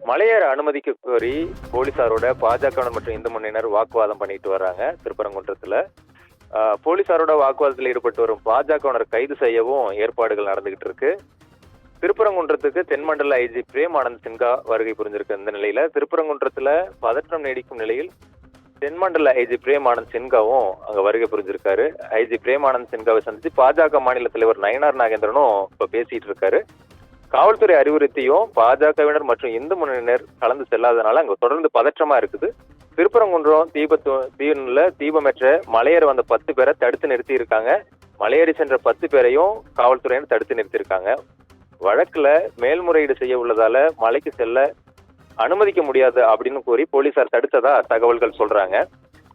மலையேற அனுமதிக்க கோரி போலீசாரோட பாஜக மற்றும் இந்து முன்னணியினர் வாக்குவாதம் பண்ணிட்டு வர்றாங்க திருப்பரங்குன்றத்துல. போலீசாரோட வாக்குவாதத்தில் ஈடுபட்டு வரும் பாஜகவினர் கைது செய்யவும் ஏற்பாடுகள் நடந்துகிட்டு இருக்கு. திருப்பரங்குன்றத்துக்கு தென்மண்டல ஐஜி பிரேம் ஆனந்த் சின்ஹா வருகை புரிஞ்சிருக்கு. இந்த நிலையில திருப்பரங்குன்றத்துல பதற்றம் நீடிக்கும் நிலையில் தென்மண்டல ஐஜி பிரேம் ஆனந்த் சின்ஹாவும் அங்க வருகை புரிஞ்சிருக்காரு. ஐஜி பிரேம் ஆனந்த் சின்ஹாவை சந்திச்சு பாஜக மாநில தலைவர் நயினார் நாகேந்திரனும் இப்ப பேசிட்டு இருக்காரு. காவல்துறை அறிவுறுத்தியும் பாஜகவினர் மற்றும் இந்து முன்னணியினர் கலந்து செல்லாதனால அங்க தொடர்ந்து பதற்றமா இருக்குது. திருப்பரங்குன்றம் தீபமேற்ற மலையேற வந்த 10 பேரை தடுத்து நிறுத்தி இருக்காங்க. மலையேறி சென்ற 10 பேரையும் காவல்துறையினர் தடுத்து நிறுத்தி இருக்காங்க. வழக்குல மேல்முறையீடு செய்ய உள்ளதால மலைக்கு செல்ல அனுமதிக்க முடியாது அப்படின்னு கூறி போலீசார் தடுத்ததா தகவல்கள் சொல்றாங்க.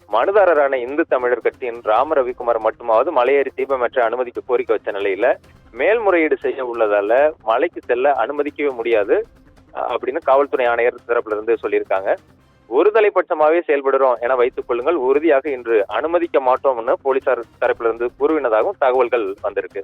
மனுதாரரான இந்து தமிழர் கட்சியின் ராம ரவிக்குமார் மட்டுமாவது மலையேறி தீபமேற்ற அனுமதிக்க கோரிக்கை வச்ச நிலையில மேல்முறையீடு செய்ய உள்ளதால மலைக்கு செல்ல அனுமதிக்கவே முடியாது அப்படின்னு காவல்துறை ஆணையர் தரப்புல இருந்து சொல்லியிருக்காங்க. ஒருதலைபட்சமாவே செயல்படுறோம் என வைத்துக் கொள்ளுங்கள், உறுதியாக இன்று அனுமதிக்க மாட்டோம்னு போலீசார் தரப்புல இருந்து கூறினதாகவும் தகவல்கள் வந்திருக்கு.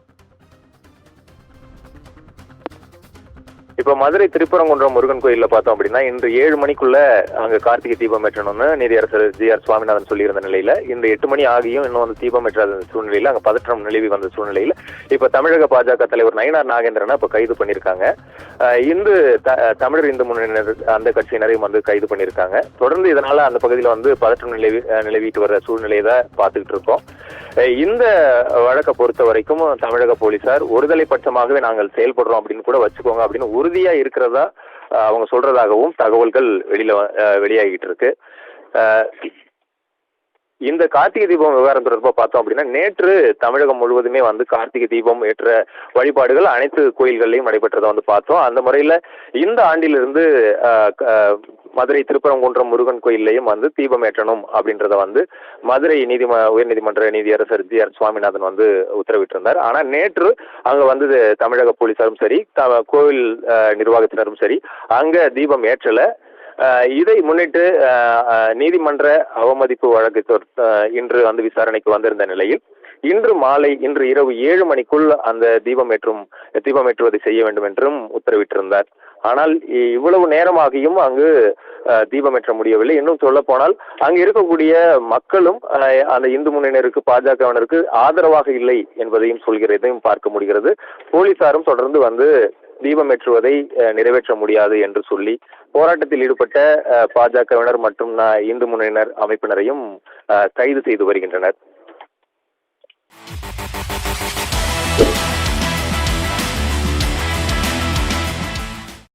இப்ப மதுரை திருப்பரங்குன்றம் முருகன் கோயில்ல பார்த்தோம் அப்படின்னா இன்று 7 மணிக்குள்ள அங்க கார்த்திகை தீபம் ஏற்றணும்னு நீதியரசர் ஜி.ஆர். சுவாமிநாதன் சொல்லியிருந்த நிலையில இன்று 8 மணி ஆகியும் இன்னும் வந்து தீபம் ஏற்றாத சூழ்நிலையில அங்க பதற்றம் நிலவி வந்த சூழ்நிலையில இப்ப தமிழக பாஜக தலைவர் நயினார் நாகேந்திரனை இப்ப கைது பண்ணிருக்காங்க. தமிழர் இந்து முன்னணியினர் அந்த கட்சியினரையும் வந்து கைது பண்ணிருக்காங்க. தொடர்ந்து இதனால அந்த பகுதியில வந்து பதற்றம் நிலவிட்டு வர்ற சூழ்நிலையை தான் பார்த்துக்கிட்டு இருக்கோம். இந்த வழக்கை பொறுத்த வரைக்கும் தமிழக போலீசார் ஒருதலைபட்சமாகவே நாங்கள் செயல்படுறோம் அப்படின்னு கூட வச்சுக்கோங்க அப்படின்னு உறுதியா இருக்கிறதா அவங்க சொல்றதாகவும் தகவல்கள் வெளியாகிட்டு இருக்கு. இந்த கார்த்திகை தீபம் விவகாரம் தொடர்பாக பார்த்தோம் அப்படின்னா நேற்று தமிழகம் முழுவதுமே வந்து கார்த்திகை தீபம் ஏற்ற வழிபாடுகள் அனைத்து கோயில்கள்லையும் நடைபெற்றதை வந்து பார்த்தோம். அந்த முறையில இந்த ஆண்டிலிருந்து மதுரை திருப்பரங்குன்றம் முருகன் கோயிலையும் வந்து தீபம் ஏற்றணும் அப்படின்றத வந்து மதுரை உயர்நீதிமன்ற நீதியரசர் ஜி.ஆர். சுவாமிநாதன் வந்து உத்தரவிட்டிருந்தார். ஆனா நேற்று அங்க வந்து தமிழக போலீசாரும் சரி கோவில் நிர்வாகத்தினரும் சரி அங்க தீபம் ஏற்றல. இதை முன்னிட்டு நீதிமன்ற அவமதிப்பு வழக்கு இன்று வந்து விசாரணைக்கு வந்திருந்த நிலையில் இன்று இரவு 7 மணிக்குள் அந்த தீபமேற்றுவதை செய்ய வேண்டும் என்றும் உத்தரவிட்டிருந்தார். ஆனால் இவ்வளவு நேரமாகியும் அங்கு தீபமேற்ற முடியவில்லை. இன்னும் சொல்ல போனால் அங்கு இருக்கக்கூடிய மக்களும் அந்த இந்து முன்னணியினருக்கு பாஜகவினருக்கு ஆதரவாக இல்லை என்பதையும் சொல்கிறதையும் பார்க்க முடிகிறது. போலீசாரும் தொடர்ந்து வந்து தீபமேற்றுவதை நிறைவேற்ற முடியாது என்று சொல்லி போராட்டத்தில் ஈடுபட்ட பாஜகவினர் மற்றும் இந்து முன்னணியினர் அமைப்பினரையும் கைது செய்து வருகின்றனர்.